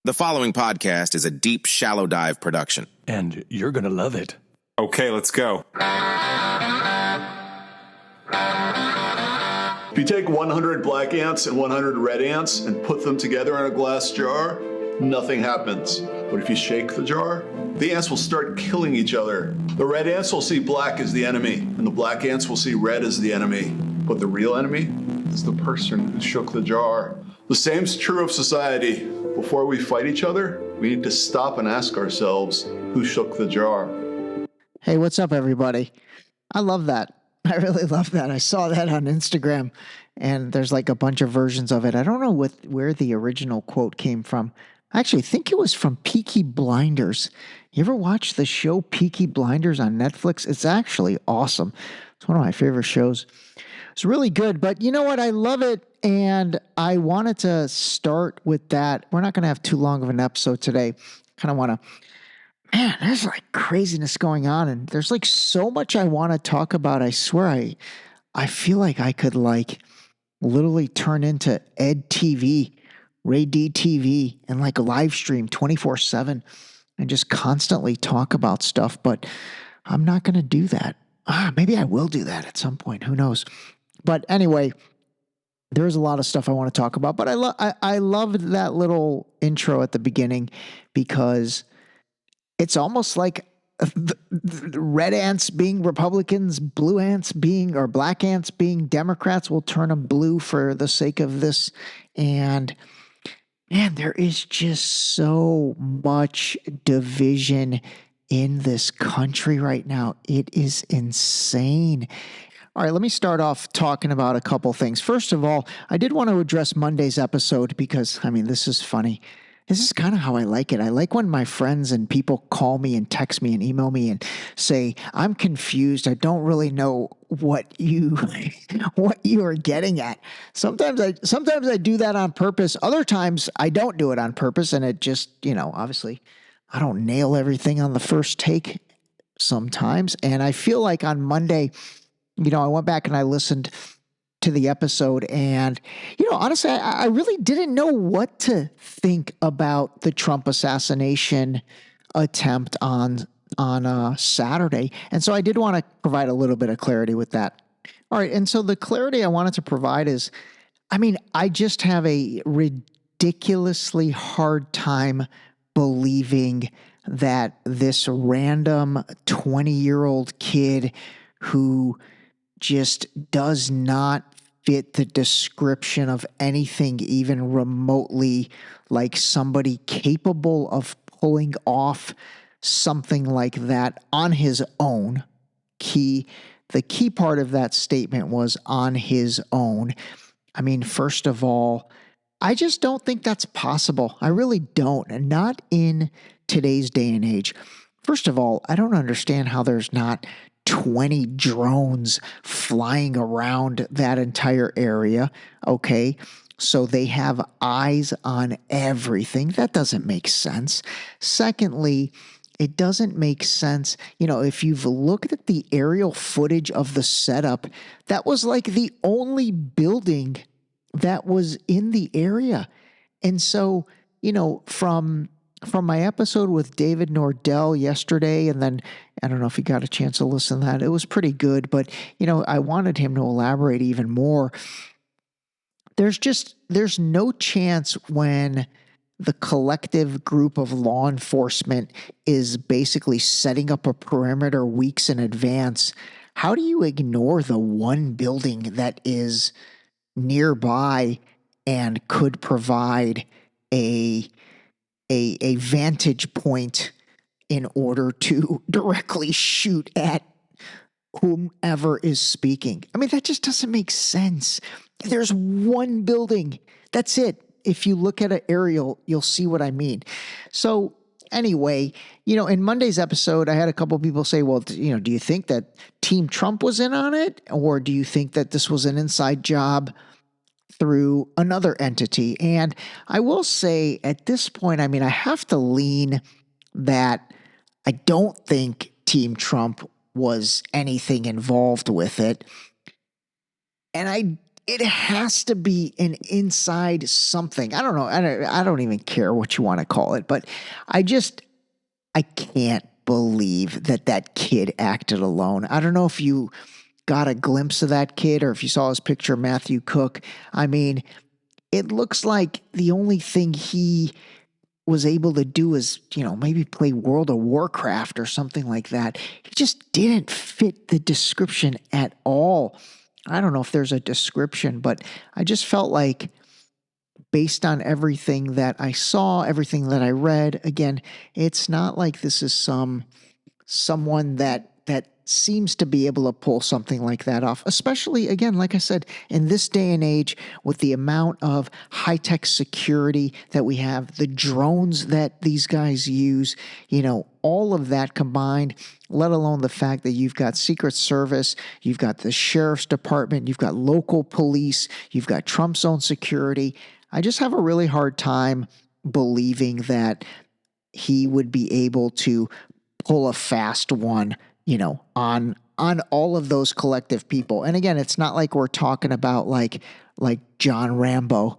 The following podcast is a deep, shallow dive production. And you're going to love it. Okay, let's go. If you take 100 black ants and 100 red ants and put them together in a glass jar, nothing happens. But if you shake the jar, the ants will start killing each other. The red ants will see black as the enemy, and the black ants will see red as the enemy. But the real enemy is the person who shook the jar. The same's true of society. Before we fight each other, we need to stop and ask ourselves, who shook the jar? Hey, what's up, everybody? I love that. I really love that. I saw that on Instagram, and there's like a bunch of versions of it. I don't know where the original quote came from. I actually think it was from Peaky Blinders. You ever watch the show Peaky Blinders on Netflix? It's actually awesome. It's one of my favorite shows. It's really good, but you know what? I love it, and I wanted to start with that. We're not going to have too long of an episode today. Kind of want to, man, there's like craziness going on, and there's like so much I want to talk about. I swear I feel like I could like literally turn into Ed TV, Ray D TV, and like a live stream 24/7 and just constantly talk about stuff, but I'm not going to do that. Maybe I will do that at some point. Who knows? But anyway, there's a lot of stuff I want to talk about, but I loved that little intro at the beginning because it's almost like the red ants being Republicans, blue ants being, or black ants being Democrats. Will turn them blue for the sake of this. And man, there is just so much division in this country right now. It is insane. All right, let me start off talking about a couple things. First of all, I did want to address Monday's episode because, I mean, this is funny. This is kind of how I like it. I like when my friends and people call me and text me and email me and say, I'm confused. I don't really know what you are getting at. Sometimes I do that on purpose. Other times I don't do it on purpose. And it just, obviously I don't nail everything on the first take sometimes. And I feel like on Monday, I went back and I listened to the episode, and, honestly, I really didn't know what to think about the Trump assassination attempt on Saturday. And so I did want to provide a little bit of clarity with that. All right. And so the clarity I wanted to provide is, I just have a ridiculously hard time believing that this random 20-year-old kid who just does not fit the description of anything even remotely like somebody capable of pulling off something like that on his own. The key part of that statement was on his own. First of all, I just don't think that's possible. I really don't, and not in today's day and age. First of all, I don't understand how there's not 20 drones flying around that entire area. Okay. So they have eyes on everything. That doesn't make sense. Secondly, it doesn't make sense. If you've looked at the aerial footage of the setup, that was like the only building that was in the area. And so, from my episode with David Nordell yesterday, and then I don't know if you got a chance to listen to that. It was pretty good, but I wanted him to elaborate even more. There's no chance when the collective group of law enforcement is basically setting up a perimeter weeks in advance. How do you ignore the one building that is nearby and could provide a vantage point in order to directly shoot at whomever is speaking? That just doesn't make sense. There's one building. That's it. If you look at an aerial, you'll see what I mean. So anyway, in Monday's episode, I had a couple of people say, well, do you think that Team Trump was in on it? Or do you think that this was an inside job through another entity? And I will say at this point, I have to lean that I don't think Team Trump was anything involved with it. And it has to be an inside something. I don't know. I don't even care what you want to call it, but I can't believe that kid acted alone. I don't know if you got a glimpse of that kid or if you saw his picture, Matthew Cook. I mean, it looks like the only thing he was able to do is, maybe play World of Warcraft or something like that. He just didn't fit the description at all. I don't know if there's a description, but I just felt like based on everything that I saw, everything that I read, again, it's not like this is someone that seems to be able to pull something like that off, especially, again, like I said, in this day and age with the amount of high-tech security that we have, the drones that these guys use, all of that combined, let alone the fact that you've got Secret Service, you've got the Sheriff's Department, you've got local police, you've got Trump's own security. I just have a really hard time believing that he would be able to pull a fast one, on all of those collective people. And again, it's not like we're talking about like John Rambo.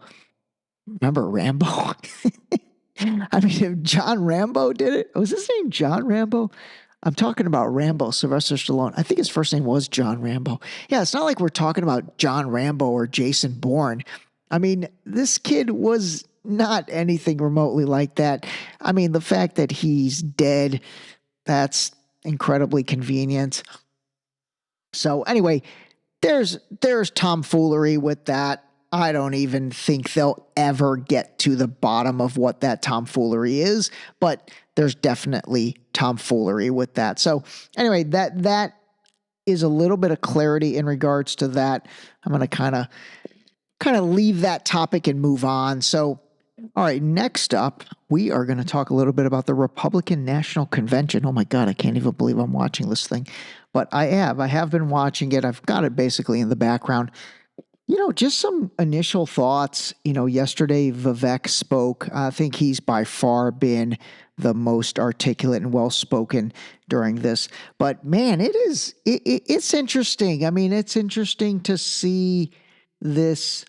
Remember Rambo? I mean, if John Rambo did it, was his name John Rambo? I'm talking about Rambo, Sylvester Stallone. I think his first name was John Rambo. Yeah, it's not like we're talking about John Rambo or Jason Bourne. I mean, this kid was not anything remotely like that. I mean, the fact that he's dead, that's incredibly convenient. So anyway, there's tomfoolery with that. I don't even think they'll ever get to the bottom of what that tomfoolery is, but there's definitely tomfoolery with that. So anyway, that is a little bit of clarity in regards to that. I'm going to kind of leave that topic and move on. So, all right, next up, we are going to talk a little bit about the Republican National Convention. Oh my God, I can't even believe I'm watching this thing, but I have been watching it. I've got it basically in the background. Just some initial thoughts. Yesterday Vivek spoke. I think he's by far been the most articulate and well-spoken during this. But man, it's interesting. I mean, it's interesting to see this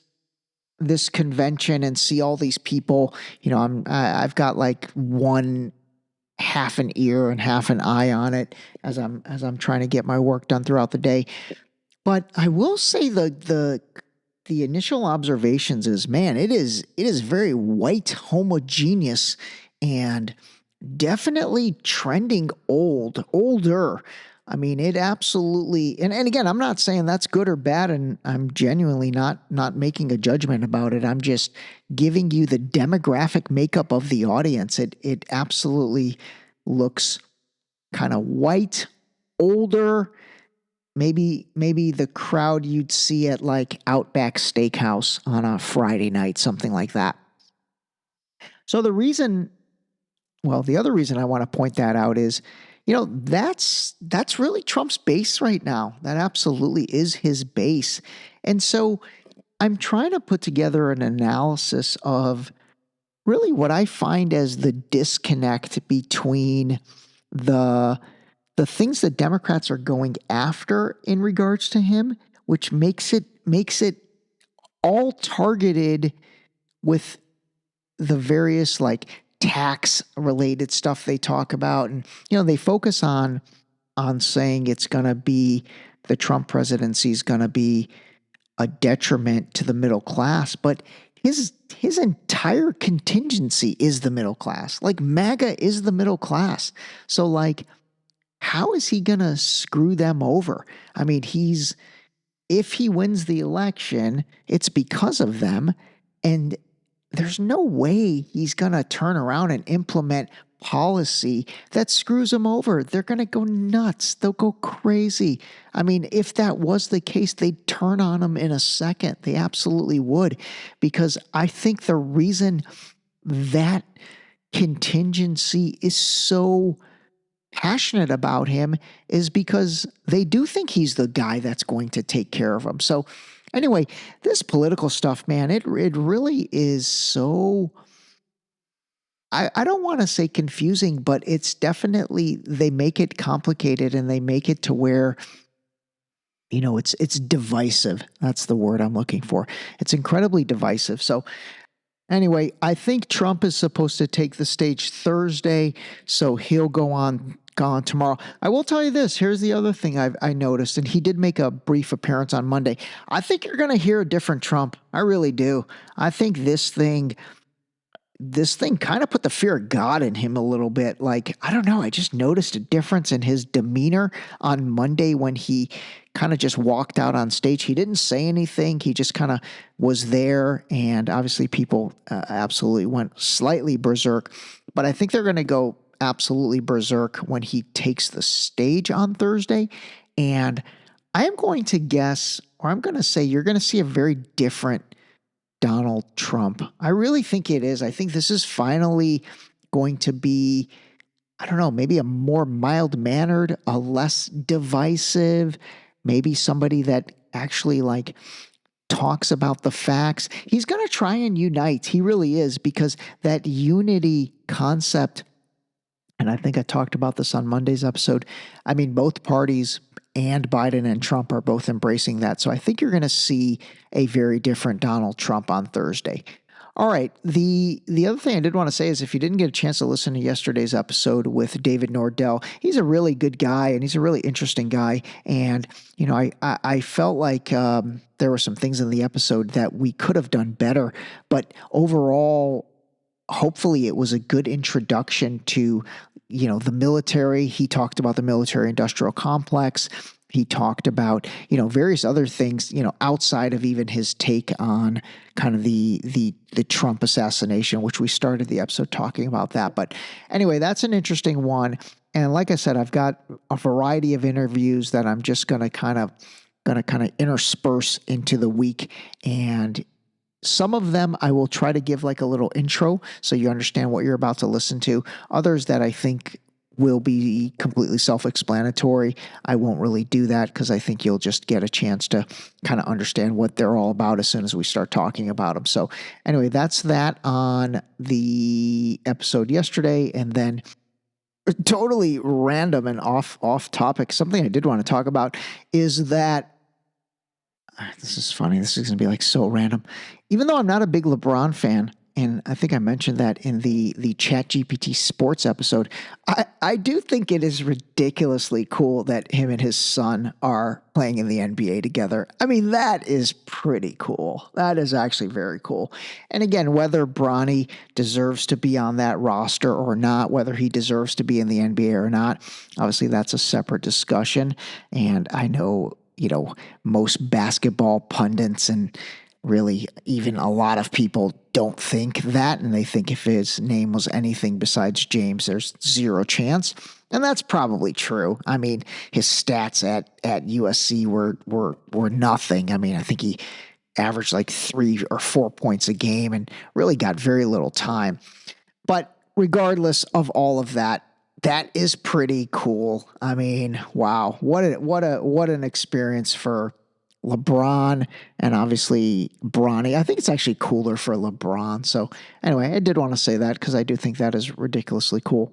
convention and see all these people. I've got like one half an ear and half an eye on it as I'm trying to get my work done throughout the day. But I will say the initial observations is, man, it is very white, homogeneous, and definitely trending older. I mean, it absolutely, and again, I'm not saying that's good or bad, and I'm genuinely not making a judgment about it. I'm just giving you the demographic makeup of the audience. It absolutely looks kind of white, older, maybe the crowd you'd see at like Outback Steakhouse on a Friday night, something like that. So the other reason I want to point that out is, that's really Trump's base right now. That absolutely is his base. And so I'm trying to put together an analysis of really what I find as the disconnect between the things that Democrats are going after in regards to him, which makes it all targeted with the various like tax related stuff they talk about. And, they focus on saying it's going to be, the Trump presidency is going to be a detriment to the middle class. But his entire contingency is the middle class. Like MAGA is the middle class. So like, how is he going to screw them over? I mean, if he wins the election, it's because of them. And there's no way he's going to turn around and implement policy that screws them over. They're going to go nuts. They'll go crazy. I mean, if that was the case, they'd turn on him in a second. They absolutely would. Because I think the reason that contingency is so passionate about him is because they do think he's the guy that's going to take care of them. So anyway, this political stuff, man, it really is so, I don't want to say confusing, but it's definitely, they make it complicated and they make it to where it's divisive. That's the word I'm looking for. It's incredibly divisive. So anyway, I think Trump is supposed to take the stage Thursday, so he'll go on tomorrow. I will tell you this. Here's the other thing I noticed, and he did make a brief appearance on Monday. I think you're going to hear a different Trump. I really do. I think this thing kind of put the fear of God in him a little bit. Like, I don't know. I just noticed a difference in his demeanor on Monday when he kind of just walked out on stage. He didn't say anything. He just kind of was there. And obviously people absolutely went slightly berserk. But I think they're going to go absolutely berserk when he takes the stage on Thursday. And I am going to guess, or I'm going to say, you're going to see a very different Donald Trump. I really think it is. I think this is finally going to be, I don't know, maybe a more mild-mannered, a less divisive, maybe somebody that actually like talks about the facts. He's going to try and unite. He really is, because that unity concept, and I think I talked about this on Monday's episode. I mean, both parties and Biden and Trump are both embracing that. So I think you're going to see a very different Donald Trump on Thursday. All right. The other thing I did want to say is, if you didn't get a chance to listen to yesterday's episode with David Nordell, he's a really good guy and he's a really interesting guy. And, I felt like there were some things in the episode that we could have done better. But overall, hopefully it was a good introduction to, the military. He talked about the military industrial complex. He talked about, various other things, outside of even his take on kind of the Trump assassination, which we started the episode talking about that. But anyway, that's an interesting one. And like I said, I've got a variety of interviews that I'm just going to kind of intersperse into the week. And some of them I will try to give like a little intro so you understand what you're about to listen to. Others that I think will be completely self-explanatory, I won't really do that, because I think you'll just get a chance to kind of understand what they're all about as soon as we start talking about them. So anyway, that's that on the episode yesterday. And then totally random and off topic, something I did want to talk about is that, this is funny. This is going to be like so random. Even though I'm not a big LeBron fan, and I think I mentioned that in the ChatGPT Sports episode, I do think it is ridiculously cool that him and his son are playing in the NBA together. I mean, that is pretty cool. That is actually very cool. And again, whether Bronny deserves to be on that roster or not, whether he deserves to be in the NBA or not, obviously that's a separate discussion. And I know, most basketball pundits and really even a lot of people don't think that, and they think if his name was anything besides James, there's zero chance. And that's probably true. I mean, his stats at USC were nothing. I mean, I think he averaged like 3 or 4 points a game and really got very little time. But regardless of all of that, that is pretty cool. I mean, wow. What an experience for LeBron and obviously Bronny. I think it's actually cooler for LeBron. So anyway, I did want to say that because I do think that is ridiculously cool.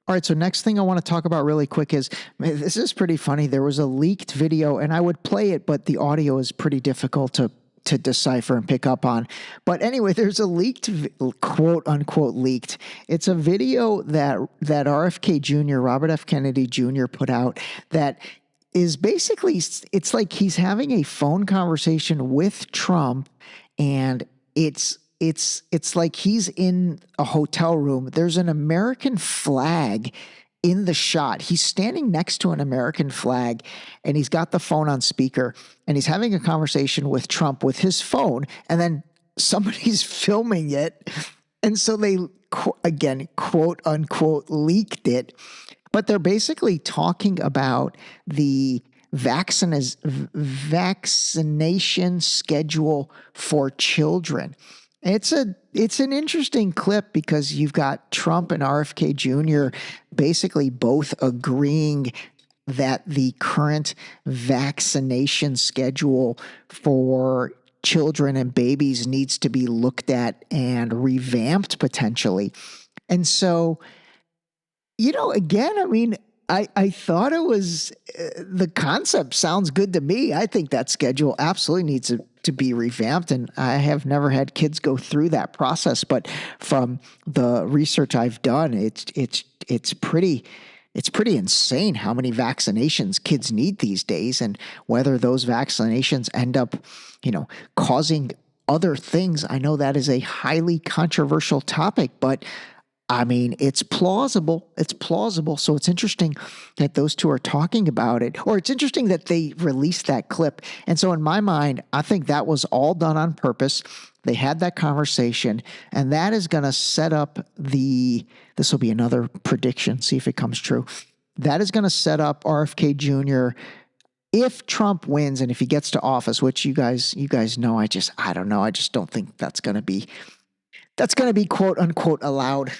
All right, so next thing I want to talk about really quick is, this is pretty funny. There was a leaked video, and I would play it, but the audio is pretty difficult to decipher and pick up on. But anyway, there's a leaked, quote unquote leaked. It's a video that RFK Jr., Robert F. Kennedy Jr. put out that is basically, it's like he's having a phone conversation with Trump, and it's like he's in a hotel room. There's an American flag in the shot. He's standing next to an American flag, and he's got the phone on speaker, and he's having a conversation with Trump with his phone, and then somebody's filming it. And so they, again, quote unquote, leaked it. But they're basically talking about the vaccination schedule for children. It's an interesting clip because you've got Trump and RFK Jr. basically both agreeing that the current vaccination schedule for children and babies needs to be looked at and revamped potentially. And so, again, I mean, I thought it was the concept sounds good to me. I think that schedule absolutely needs to be revamped, and I have never had kids go through that process. But from the research I've done, it's pretty insane how many vaccinations kids need these days, and whether those vaccinations end up, causing other things. I know that is a highly controversial topic, but I mean, it's plausible. It's plausible. So it's interesting that those two are talking about it, or it's interesting that they released that clip. And so in my mind, I think that was all done on purpose. They had that conversation, and that is going to set up this will be another prediction, see if it comes true. That is going to set up RFK Jr. if Trump wins and if he gets to office, which you guys know, I don't know. I just don't think that's going to be quote unquote allowed.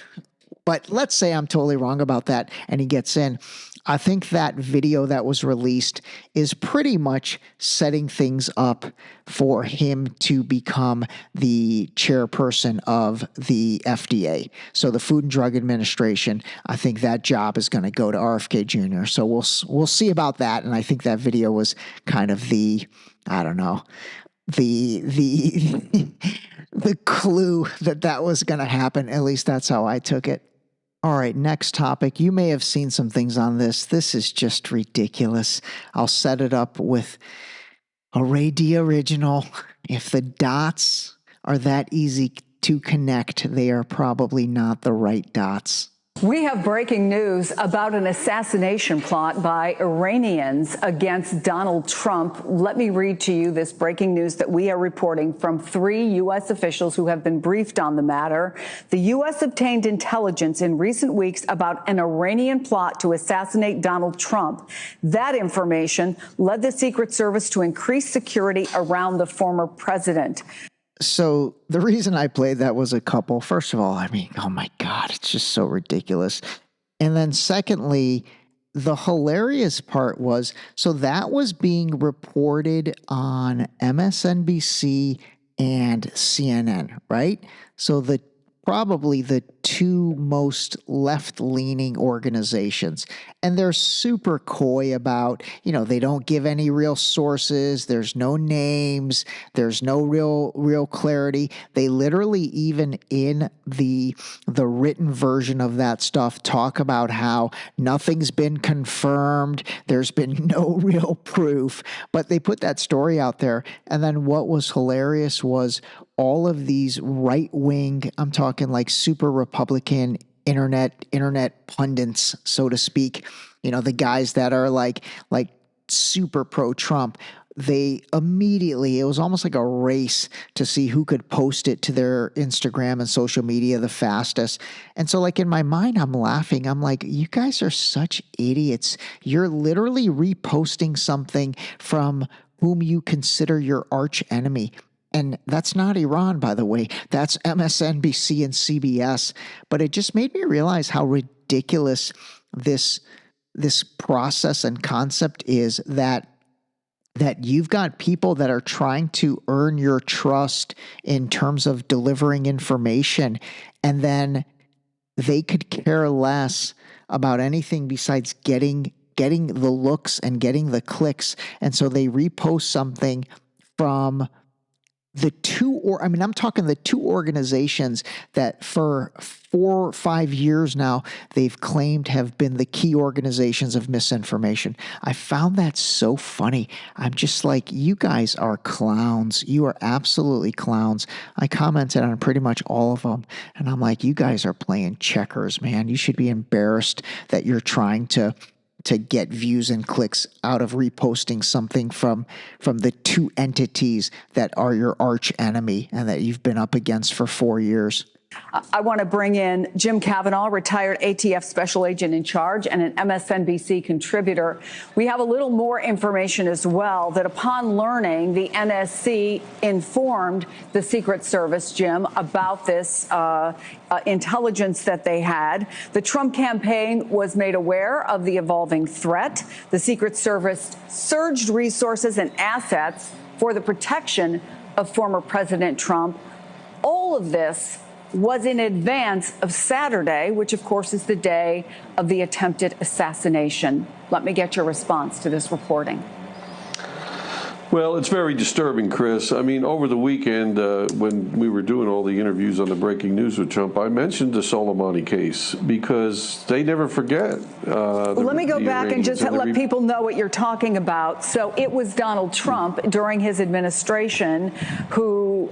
But let's say I'm totally wrong about that and he gets in. I think that video that was released is pretty much setting things up for him to become the chairperson of the FDA. So the Food and Drug Administration, I think that job is going to go to RFK Jr. So we'll see about that. And I think that video was kind of the clue that was going to happen. At least that's how I took it. All right, next topic. You may have seen some things on this. This is just ridiculous. I'll set it up with a Ray D original. If the dots are that easy to connect, they are probably not the right dots. We have breaking news about an assassination plot by Iranians against Donald Trump. Let me read to you this breaking news that we are reporting from 3 U.S. officials who have been briefed on the matter. The U.S. obtained intelligence in recent weeks about an Iranian plot to assassinate Donald Trump. That information led the Secret Service to increase security around the former president. So the reason I played that was a couple. First of all, I mean, oh my God, it's just so ridiculous. And then secondly, the hilarious part was, so that was being reported on MSNBC and CNN, right? So probably the two most left-leaning organizations. And they're super coy about, they don't give any real sources. There's no names. There's no real clarity. They literally, even in the written version of that stuff, talk about how nothing's been confirmed. There's been no real proof. But they put that story out there. And then what was hilarious was all of these right-wing, I'm talking like super Republican internet pundits, so to speak, the guys that are like super pro-Trump, they immediately, it was almost like a race to see who could post it to their Instagram and social media the fastest. And so like in my mind, I'm laughing. I'm like, you guys are such idiots. You're literally reposting something from whom you consider your arch enemy. And that's not Iran, by the way. That's MSNBC and CBS. But it just made me realize how ridiculous this process and concept is, that you've got people that are trying to earn your trust in terms of delivering information, and then they could care less about anything besides getting the looks and getting the clicks. And so they repost something from I'm talking the two organizations that for 4 or 5 years now, they've claimed have been the key organizations of misinformation. I found that so funny. I'm just like, you guys are clowns. You are absolutely clowns. I commented on pretty much all of them. And I'm like, you guys are playing checkers, man. You should be embarrassed that you're trying to get views and clicks out of reposting something from the two entities that are your arch enemy and that you've been up against for 4 years. I want to bring in Jim Cavanaugh, retired ATF special agent in charge and an MSNBC contributor. We have a little more information as well, that upon learning, the NSC informed the Secret Service, Jim, about this intelligence that they had. The Trump campaign was made aware of the evolving threat. The Secret Service surged resources and assets for the protection of former President Trump. All of this was in advance of Saturday, which, of course, is the day of the attempted assassination. Let me get your response to this reporting. Well, it's very disturbing, Chris. I mean, over the weekend, when we were doing all the interviews on the breaking news with Trump, I mentioned the Soleimani case because they never forget. Let me go back and just let people know what you're talking about. So it was Donald Trump during his administration who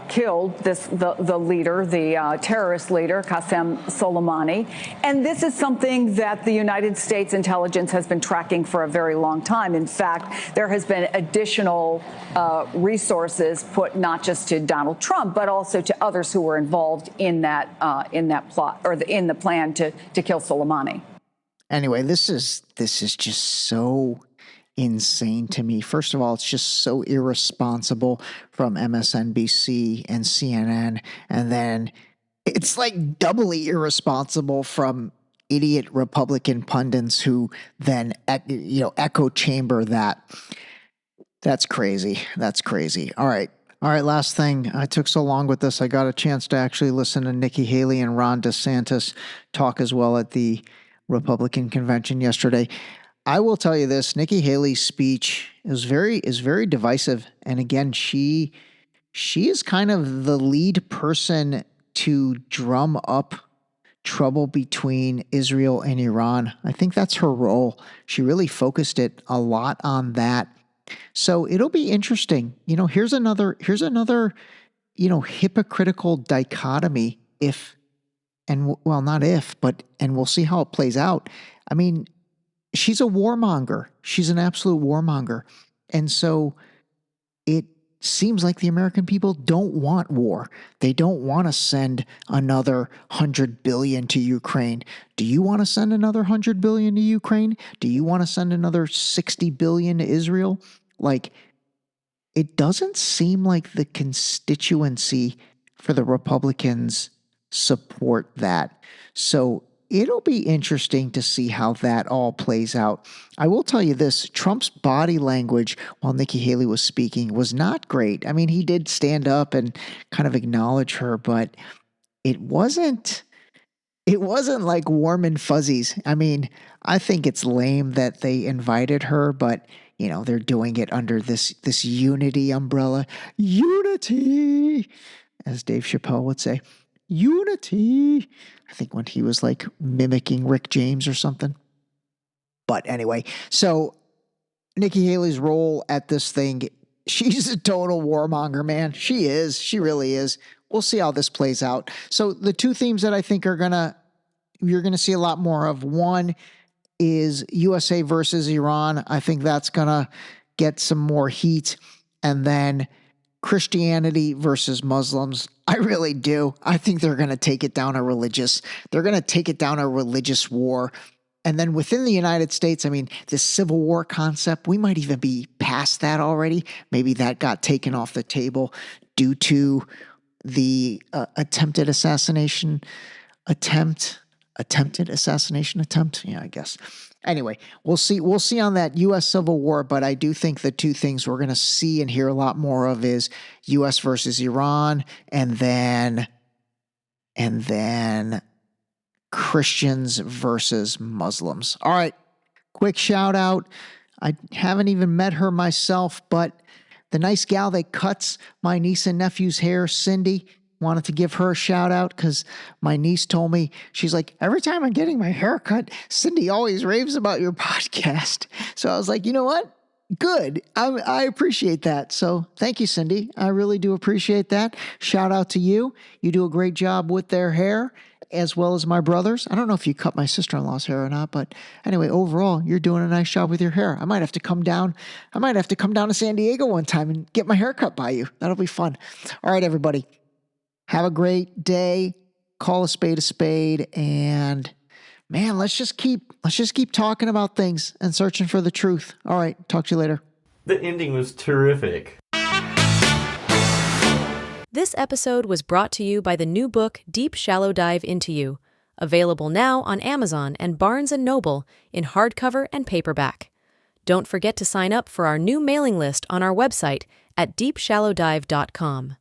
killed the leader, the terrorist leader, Qasem Soleimani. And this is something that the United States intelligence has been tracking for a very long time. In fact, there has been additional resources put not just to Donald Trump, but also to others who were involved in that plot or in the plan to kill Soleimani. Anyway, this is just so insane to me. First of all, it's just so irresponsible from MSNBC and CNN, and then it's like doubly irresponsible from idiot Republican pundits who then echo chamber that. That's crazy. That's crazy. All right. Last thing. I took so long with this. I got a chance to actually listen to Nikki Haley and Ron DeSantis talk as well at the Republican convention yesterday. I will tell you this: Nikki Haley's speech is very divisive, and again, she is kind of the lead person to drum up trouble between Israel and Iran. I think that's her role. She really focused it a lot on that. So it'll be interesting. Here's another, hypocritical dichotomy and we'll see how it plays out. I mean, she's a warmonger. She's an absolute warmonger. And so it seems like the American people don't want war. They don't want to send another $100 billion to Ukraine. Do you want to send another $100 billion to Ukraine? Do you want to send another $60 billion to Israel? Like, it doesn't seem like the constituency for the Republicans support that. So it'll be interesting to see how that all plays out. I will tell you this: Trump's body language while Nikki Haley was speaking was not great. I mean, he did stand up and kind of acknowledge her, but it wasn't like warm and fuzzies. I mean, I think it's lame that they invited her, but they're doing it under this unity umbrella. Unity, as Dave Chappelle would say. Unity. I think when he was like mimicking Rick James or something. But anyway, so Nikki Haley's role at this thing, she's a total warmonger, man. She is. She really is. We'll see how this plays out. So the two themes that I think you're going to see a lot more of. One is USA versus Iran. I think that's going to get some more heat. And then Christianity versus Muslims. I really do. I think they're going to take it down a religious war. And then within the United States, I mean, this civil war concept, we might even be past that already. Maybe that got taken off the table due to the attempted assassination attempt. Yeah, I guess. Anyway, we'll see on that U.S. Civil War, but I do think the two things we're going to see and hear a lot more of is U.S. versus Iran, and then Christians versus Muslims. All right, quick shout out. I haven't even met her myself, but the nice gal that cuts my niece and nephew's hair, Cindy, wanted to give her a shout out because my niece told me, she's like, every time I'm getting my hair cut, Cindy always raves about your podcast. So I was like, you know what? Good. I appreciate that. So thank you, Cindy. I really do appreciate that. Shout out to you. You do a great job with their hair, as well as my brothers. I don't know if you cut my sister-in-law's hair or not, but anyway, overall, you're doing a nice job with your hair. I might have to come down to San Diego one time and get my hair cut by you. That'll be fun. All right, everybody. Have a great day. Call a spade, and man, let's just keep talking about things and searching for the truth. All right, talk to you later. The ending was terrific. This episode was brought to you by the new book Deep Shallow Dive Into You, available now on Amazon and Barnes & Noble in hardcover and paperback. Don't forget to sign up for our new mailing list on our website at deepshallowdive.com.